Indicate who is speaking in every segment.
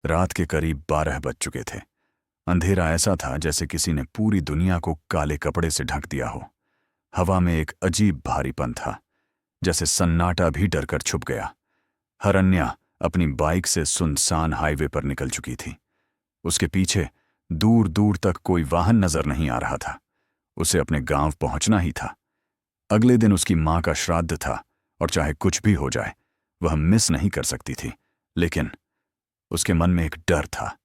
Speaker 1: रात के करीब 12 बज चुके थे। अंधेरा ऐसा था जैसे किसी ने पूरी दुनिया को काले कपड़े से ढक दिया हो। हवा में एक अजीब भारीपन था, जैसे सन्नाटा भी डरकर छुप गया। हरन्या अपनी बाइक से सुनसान हाईवे पर निकल चुकी थी। उसके पीछे दूर दूर तक कोई वाहन नजर नहीं आ रहा था। उसे अपने गांव पहुंचना ही था। अगले दिन उसकी मां का श्राद्ध था और चाहे कुछ भी हो जाए वह मिस नहीं कर सकती थी। लेकिन उसके मन में एक डर था,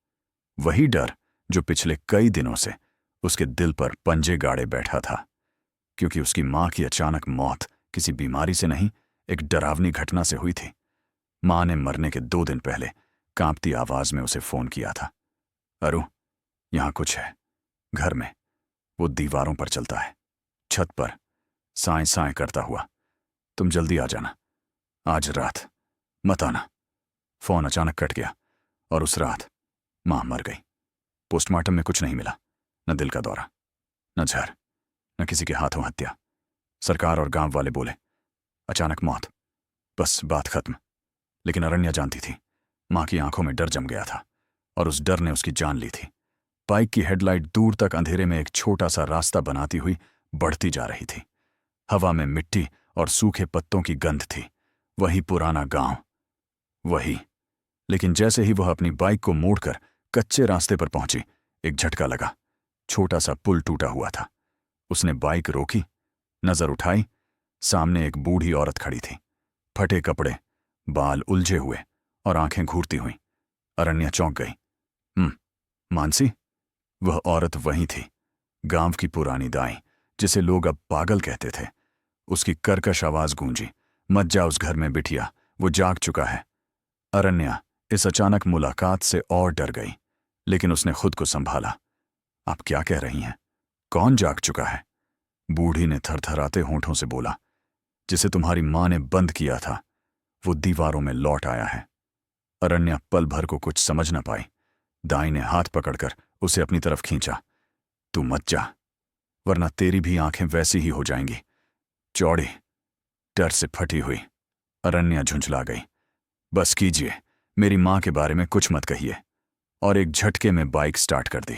Speaker 1: वही डर जो पिछले कई दिनों से उसके दिल पर पंजे गाड़े बैठा था। क्योंकि उसकी मां की अचानक मौत किसी बीमारी से नहीं, एक डरावनी घटना से हुई थी। मां ने मरने के 2 दिन पहले कांपती आवाज में उसे फोन किया था। अरु, यहां कुछ है। घर में वो दीवारों पर चलता है, छत पर साएं साएं करता हुआ। तुम जल्दी आ जाना, आज रात मत आना। फोन अचानक कट गया और उस रात मां मर गई। पोस्टमार्टम में कुछ नहीं मिला, न दिल का दौरा, न जहर, न किसी के हाथों हत्या। सरकार और गांव वाले बोले अचानक मौत, बस बात खत्म। लेकिन अरण्या जानती थी, मां की आंखों में डर जम गया था और उस डर ने उसकी जान ली थी। बाइक की हेडलाइट दूर तक अंधेरे में एक छोटा सा रास्ता बनाती हुई बढ़ती जा रही थी। हवा में मिट्टी और सूखे पत्तों की गंध थी। वही पुराना गांव, वही। लेकिन जैसे ही वह अपनी बाइक को मोड़कर कच्चे रास्ते पर पहुंची, एक झटका लगा। छोटा सा पुल टूटा हुआ था। उसने बाइक रोकी, नजर उठाई। सामने एक बूढ़ी औरत खड़ी थी, फटे कपड़े, बाल उलझे हुए और आंखें घूरती हुई। अरण्या चौंक गई। मानसी? वह औरत वही थी, गांव की पुरानी दाई, जिसे लोग अब पागल कहते थे। उसकी कर्कश आवाज गूंजी, मत जा उस घर में बिटिया, वो जाग चुका है। अरण्या इस अचानक मुलाकात से और डर गई, लेकिन उसने खुद को संभाला। आप क्या कह रही हैं? कौन जाग चुका है? बूढ़ी ने थरथराते होंठों से बोला, जिसे तुम्हारी मां ने बंद किया था, वो दीवारों में लौट आया है। अरण्या पल भर को कुछ समझ न पाई। दाई ने हाथ पकड़कर उसे अपनी तरफ खींचा। तू मत जा, वरना तेरी भी आंखें वैसी ही हो जाएंगी, चौड़ी। डर से फटी हुई अरण्या झुंझला गई। बस कीजिए, मेरी मां के बारे में कुछ मत कहिए। और एक झटके में बाइक स्टार्ट कर दी।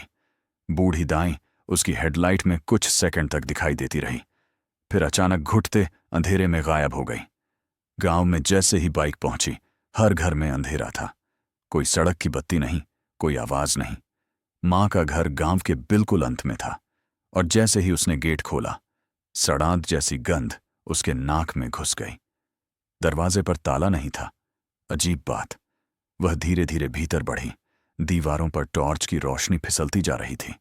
Speaker 1: बूढ़ी दाई उसकी हेडलाइट में कुछ सेकंड तक दिखाई देती रही, फिर अचानक घुटते अंधेरे में गायब हो गई। गांव में जैसे ही बाइक पहुंची, हर घर में अंधेरा था। कोई सड़क की बत्ती नहीं, कोई आवाज नहीं। मां का घर गांव के बिल्कुल अंत में था, और जैसे ही उसने गेट खोला, सड़ांध जैसी गंध उसके नाक में घुस गई। दरवाजे पर ताला नहीं था। अजीब बात, वह धीरे धीरे भीतर बढ़ी। दीवारों पर टॉर्च की रोशनी फिसलती जा रही थी।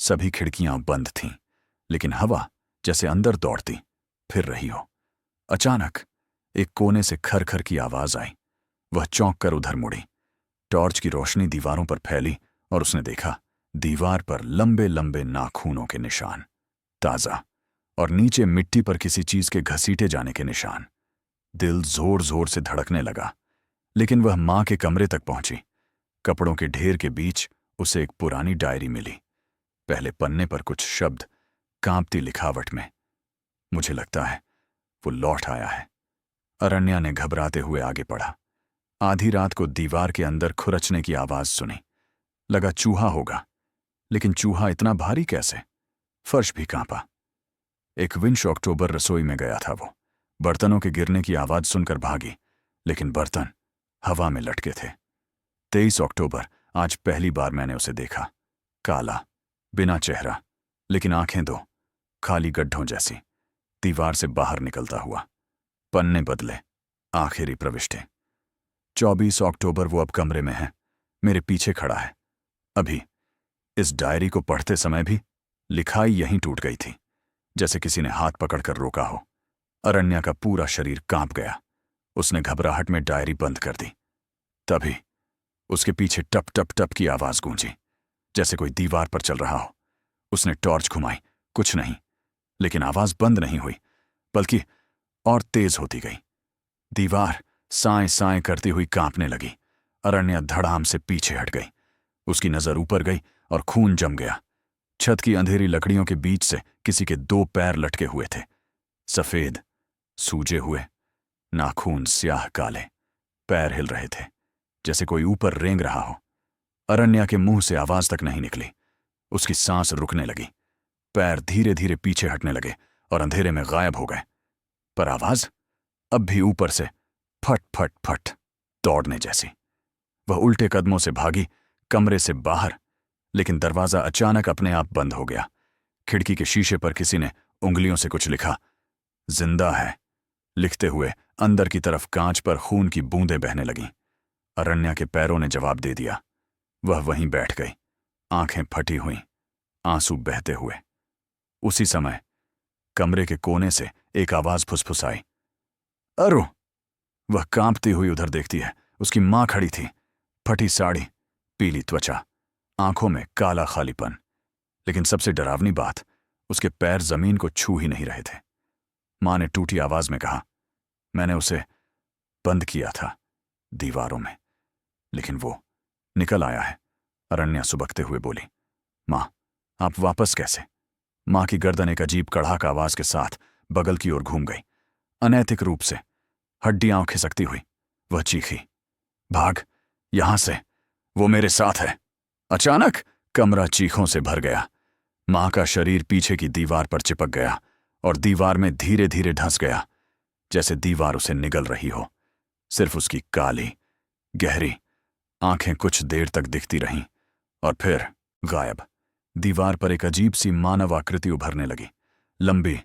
Speaker 1: सभी खिड़कियां बंद थीं, लेकिन हवा जैसे अंदर दौड़ती फिर रही हो। अचानक एक कोने से खर-खर की आवाज आई। वह चौंक कर उधर मुड़ी। टॉर्च की रोशनी दीवारों पर फैली और उसने देखा, दीवार पर लंबे लंबे नाखूनों के निशान, ताजा, और नीचे मिट्टी पर किसी चीज के घसीटे जाने के निशान। दिल जोर जोर से धड़कने लगा। लेकिन वह मां के कमरे तक पहुंची। कपड़ों के ढेर के बीच उसे एक पुरानी डायरी मिली। पहले पन्ने पर कुछ शब्द, कांपती लिखावट में। मुझे लगता है वो लौट आया है। अरण्या ने घबराते हुए आगे पढ़ा। आधी रात को दीवार के अंदर खुरचने की आवाज सुनी। लगा चूहा होगा, लेकिन चूहा इतना भारी कैसे? फर्श भी कांपा। एक विंश अक्टूबर रसोई में गया था वो। बर्तनों के गिरने की आवाज सुनकर भागी, लेकिन बर्तन हवा में लटके थे। 23 अक्टूबर, आज पहली बार मैंने उसे देखा। काला, बिना चेहरा, लेकिन आंखें दो, खाली गड्ढों जैसी। दीवार से बाहर निकलता हुआ। पन्ने बदले, आखिरी प्रविष्टि। 24 अक्टूबर, वो अब कमरे में है, मेरे पीछे खड़ा है। अभी इस डायरी को पढ़ते समय भी लिखाई यहीं टूट गई थी, जैसे किसी ने हाथ पकड़कर रोका हो। अरण्या का पूरा शरीर कांप गया। उसने घबराहट में डायरी बंद कर दी। तभी उसके पीछे टप टप टप की आवाज गूंजी, जैसे कोई दीवार पर चल रहा हो। उसने टॉर्च घुमाई, कुछ नहीं, लेकिन आवाज बंद नहीं हुई, बल्कि और तेज होती गई। दीवार साएं साएं करती हुई कांपने लगी। अरण्या धड़ाम से पीछे हट गई। उसकी नजर ऊपर गई और खून जम गया। छत की अंधेरी लकड़ियों के बीच से किसी के 2 पैर लटके हुए थे, सफेद, सूजे हुए, नाखून स्याह काले। पैर हिल रहे थे, जैसे कोई ऊपर रेंग रहा हो। अरण्या के मुंह से आवाज तक नहीं निकली। उसकी सांस रुकने लगी, पैर धीरे धीरे पीछे हटने लगे और अंधेरे में गायब हो गए। पर आवाज अब भी ऊपर से फट फट फट, दौड़ने जैसी। वह उल्टे कदमों से भागी कमरे से बाहर, लेकिन दरवाजा अचानक अपने आप बंद हो गया। खिड़की के शीशे पर किसी ने उंगलियों से कुछ लिखा। जिंदा है लिखते हुए अंदर की तरफ कांच पर खून की बूंदें बहने लगीं। अरण्या के पैरों ने जवाब दे दिया। वह वहीं बैठ गई, आंखें फटी हुईं, आंसू बहते हुए। उसी समय कमरे के कोने से एक आवाज फुसफुसाई, अरु। वह कांपती हुई उधर देखती है। उसकी मां खड़ी थी, फटी साड़ी, पीली त्वचा, आंखों में काला खालीपन। लेकिन सबसे डरावनी बात, उसके पैर जमीन को छू ही नहीं रहे थे। मां ने टूटी आवाज में कहा, मैंने उसे बंद किया था दीवारों में, लेकिन वो निकल आया है। अरण्या सुबकते हुए बोली, मां, आप वापस कैसे? मां की गर्दन एक अजीब कड़ाक आवाज के साथ बगल की ओर घूम गई। अनैतिक रूप से हड्डियां खिसकती हुई वह चीखी, भाग यहां से, वो मेरे साथ है। अचानक कमरा चीखों से भर गया। मां का शरीर पीछे की दीवार पर चिपक गया और दीवार में धीरे धीरे धंस गया, जैसे दीवार उसे निगल रही हो। सिर्फ उसकी काली गहरी आंखें कुछ देर तक दिखती रहीं और फिर गायब। दीवार पर एक अजीब सी मानव आकृति उभरने लगी, लंबी,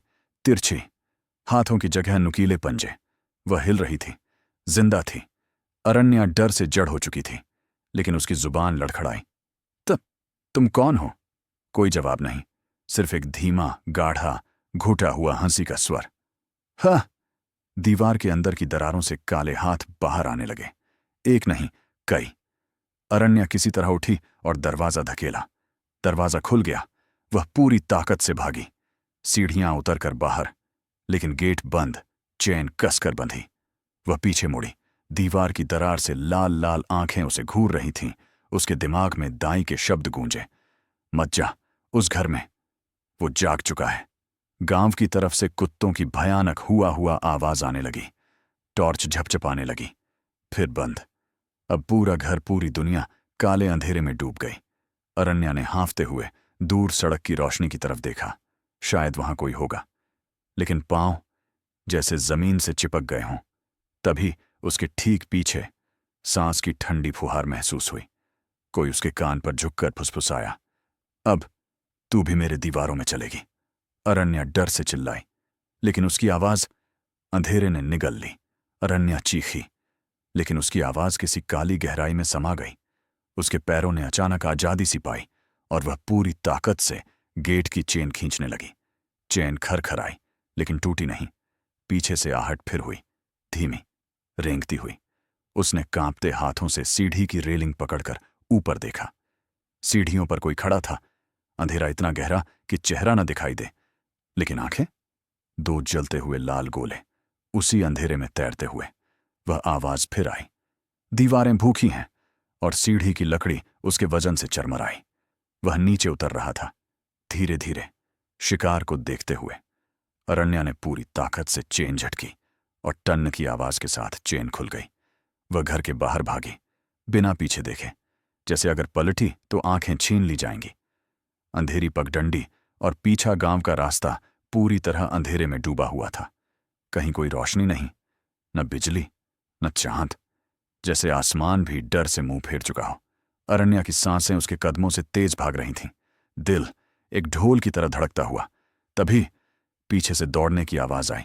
Speaker 1: तिरछी, हाथों की जगह नुकीले पंजे। वह हिल रही थी, जिंदा थी। अरण्या डर से जड़ हो चुकी थी, लेकिन उसकी जुबान लड़खड़ाई। तुम कौन हो? कोई जवाब नहीं, सिर्फ एक धीमा, गाढ़ा, घुटा हुआ हंसी का स्वर। हाँ। दीवार के अंदर की दरारों से काले हाथ बाहर आने लगे, एक नहीं कई। अरण्या किसी तरह उठी और दरवाजा धकेला। दरवाजा खुल गया। वह पूरी ताकत से भागी, सीढ़ियां उतरकर बाहर, लेकिन गेट बंद, चेन कसकर बंधी। वह पीछे मुड़ी। दीवार की दरार से लाल लाल आंखें उसे घूर रही थीं। उसके दिमाग में दाई के शब्द गूंजे, मत जा उस घर में, वो जाग चुका है। गांव की तरफ से कुत्तों की भयानक हुआ आवाज आने लगी। टॉर्च झपझपाने लगी, फिर बंद। अब पूरा घर, पूरी दुनिया काले अंधेरे में डूब गई। अरण्या ने हांफते हुए दूर सड़क की रोशनी की तरफ देखा, शायद वहां कोई होगा, लेकिन पांव जैसे जमीन से चिपक गए हों। तभी उसके ठीक पीछे सांस की ठंडी फुहार महसूस हुई। कोई उसके कान पर झुककर फुसफुसाया, अब तू भी मेरे दीवारों में चलेगी। अरण्या डर से चिल्लाई, लेकिन उसकी आवाज अंधेरे ने निगल ली। अरण्या चीखी, लेकिन उसकी आवाज किसी काली गहराई में समा गई। उसके पैरों ने अचानक आजादी सी पाई और वह पूरी ताकत से गेट की चेन खींचने लगी। चेन खरखराई, लेकिन टूटी नहीं। पीछे से आहट फिर हुई, धीमी, रेंगती हुई। उसने कांपते हाथों से सीढ़ी की रेलिंग पकड़कर ऊपर देखा। सीढ़ियों पर कोई खड़ा था। अंधेरा इतना गहरा कि चेहरा न दिखाई दे, लेकिन आंखें, दो जलते हुए लाल गोले, उसी अंधेरे में तैरते हुए। वह आवाज फिर आई, दीवारें भूखी हैं और सीढ़ी की लकड़ी उसके वजन से चरमराई। वह नीचे उतर रहा था, धीरे धीरे, शिकार को देखते हुए। अरण्या ने पूरी ताकत से चेन झटकी और टन की आवाज के साथ चेन खुल गई। वह घर के बाहर भागी, बिना पीछे देखे, जैसे अगर पलटी तो आंखें छीन ली जाएंगी। अंधेरी पगडंडी और पीछा गांव का रास्ता पूरी तरह अंधेरे में डूबा हुआ था। कहीं कोई रोशनी नहीं, न बिजली, न चांद, जैसे आसमान भी डर से मुंह फेर चुका हो। अरण्या की सांसें उसके कदमों से तेज भाग रही थीं, दिल एक ढोल की तरह धड़कता हुआ। तभी पीछे से दौड़ने की आवाज आई,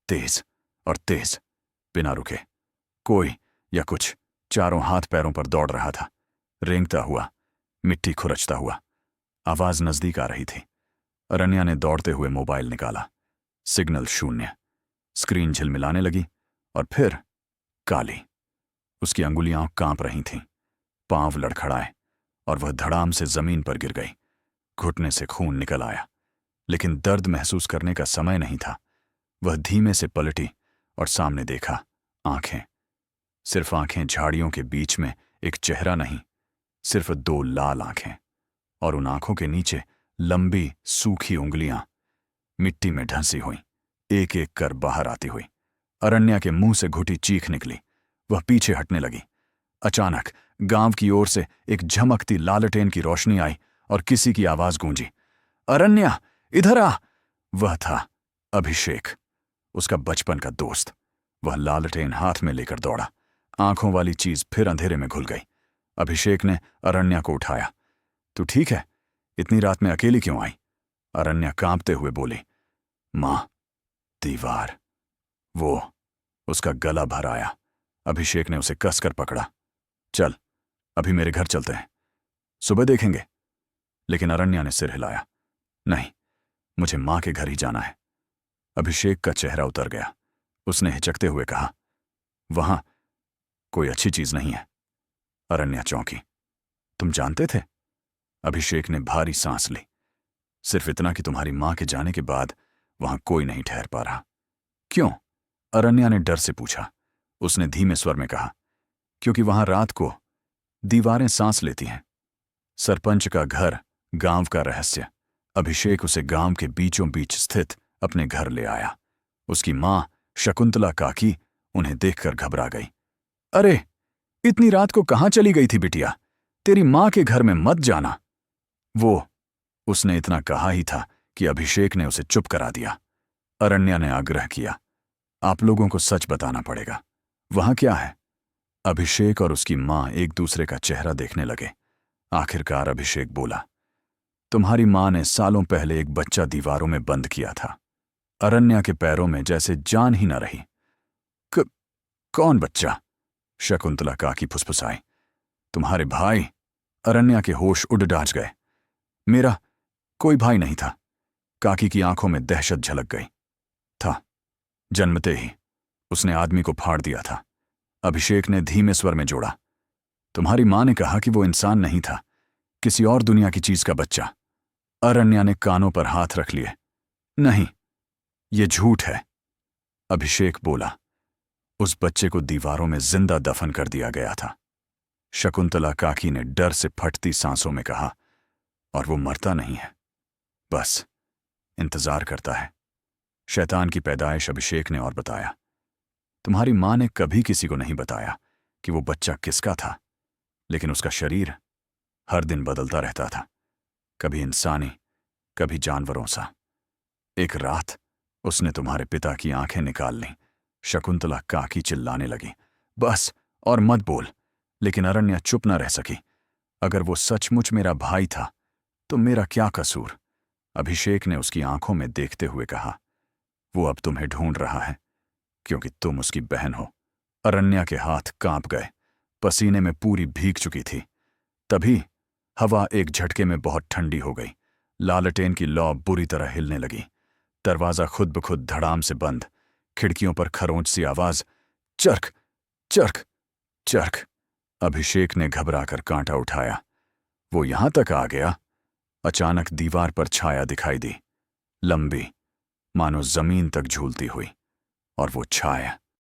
Speaker 1: तेज और तेज, बिना रुके। कोई या कुछ चारों हाथ पैरों पर दौड़ रहा था, रेंगता हुआ, मिट्टी खुरचता हुआ। आवाज नजदीक आ रही थी। अरण्या ने दौड़ते हुए मोबाइल निकाला। सिग्नल शून्य। स्क्रीन झिलमिलाने लगी और फिर काली। उसकी अंगुलियां कांप रही थीं, पांव लड़खड़ाए और वह धड़ाम से जमीन पर गिर गई। घुटने से खून निकल आया, लेकिन दर्द महसूस करने का समय नहीं था। वह धीमे से पलटी और सामने देखा, आंखें, सिर्फ आंखें। झाड़ियों के बीच में एक चेहरा नहीं, सिर्फ दो लाल आंखें, और उन आंखों के नीचे लंबी सूखी उंगलियां, मिट्टी में ढंसी हुई, एक एक कर बाहर आती हुई। अरण्या के मुंह से घुटी चीख निकली। वह पीछे हटने लगी। अचानक गांव की ओर से एक झमकती लालटेन की रोशनी आई और किसी की आवाज गूंजी, अरण्या, इधर आ। वह था अभिषेक, उसका बचपन का दोस्त। वह लालटेन हाथ में लेकर दौड़ा। आंखों वाली चीज फिर अंधेरे में घुल गई। अभिषेक ने अरण्या को उठाया। तू ठीक है? इतनी रात में अकेली क्यों आई? अरण्या कांपते हुए बोली। मां, दीवार, वो। उसका गला भर आया। अभिषेक ने उसे कसकर पकड़ा। चल, अभी मेरे घर चलते हैं, सुबह देखेंगे। लेकिन अरण्या ने सिर हिलाया। नहीं, मुझे मां के घर ही जाना है। अभिषेक का चेहरा उतर गया। उसने हिचकते हुए कहा, वहां कोई अच्छी चीज नहीं है। अरण्या चौंकी। तुम जानते थे? अभिषेक ने भारी सांस ली। सिर्फ इतना कि तुम्हारी मां के जाने के बाद वहां कोई नहीं ठहर पा रहा। क्यों? अरण्या ने डर से पूछा। उसने धीमे स्वर में कहा, क्योंकि वहां रात को दीवारें सांस लेती हैं। सरपंच का घर, गांव का रहस्य। अभिषेक उसे गांव के बीचों बीच स्थित अपने घर ले आया। उसकी मां शकुंतला काकी उन्हें देखकर घबरा गई। अरे, इतनी रात को कहां चली गई थी बिटिया? तेरी मां के घर में मत जाना। वो, उसने इतना कहा ही था कि अभिषेक ने उसे चुप करा दिया। अरण्या ने आग्रह किया, आप लोगों को सच बताना पड़ेगा। वहां क्या है? अभिषेक और उसकी मां एक दूसरे का चेहरा देखने लगे। आखिरकार अभिषेक बोला, तुम्हारी मां ने सालों पहले एक बच्चा दीवारों में बंद किया था। अरण्या के पैरों में जैसे जान ही न रही। कौन बच्चा? शकुंतला काकी फुसफुसाई। तुम्हारे भाई। अरण्या के होश उड़ डाज गए। मेरा कोई भाई नहीं था। काकी की आंखों में दहशत झलक गई। था, जन्मते ही उसने आदमी को फाड़ दिया था। अभिषेक ने धीमे स्वर में जोड़ा। तुम्हारी मां ने कहा कि वो इंसान नहीं था, किसी और दुनिया की चीज का बच्चा। अरण्या ने कानों पर हाथ रख लिए। नहीं, ये झूठ है। अभिषेक बोला, उस बच्चे को दीवारों में जिंदा दफन कर दिया गया था। शकुंतला काकी ने डर से फटती सांसों में कहा, और वो मरता नहीं है, बस इंतजार करता है। शैतान की पैदाइश। अभिषेक ने और बताया, तुम्हारी मां ने कभी किसी को नहीं बताया कि वो बच्चा किसका था, लेकिन उसका शरीर हर दिन बदलता रहता था, कभी इंसानी, कभी जानवरों सा। एक रात उसने तुम्हारे पिता की आंखें निकाल लीं। शकुंतला काकी चिल्लाने लगी, बस और मत बोल। लेकिन अरण्या चुप न रह सकी। अगर वो सचमुच मेरा भाई था तो मेरा क्या कसूर? अभिषेक ने उसकी आंखों में देखते हुए कहा, वो अब तुम्हें ढूंढ रहा है क्योंकि तुम उसकी बहन हो। अरण्या के हाथ कांप गए, पसीने में पूरी भीग चुकी थी। तभी हवा एक झटके में बहुत ठंडी हो गई। लालटेन की लौ बुरी तरह हिलने लगी। दरवाजा खुद ब खुद धड़ाम से बंद। खिड़कियों पर खरोंच सी आवाज, चर्क चर्क चर्क। अभिषेक ने घबराकर कांटा उठाया। वो यहां तक आ गया। अचानक दीवार पर छाया दिखाई दी, लंबी, मानो जमीन तक झूलती हुई। और वो छाया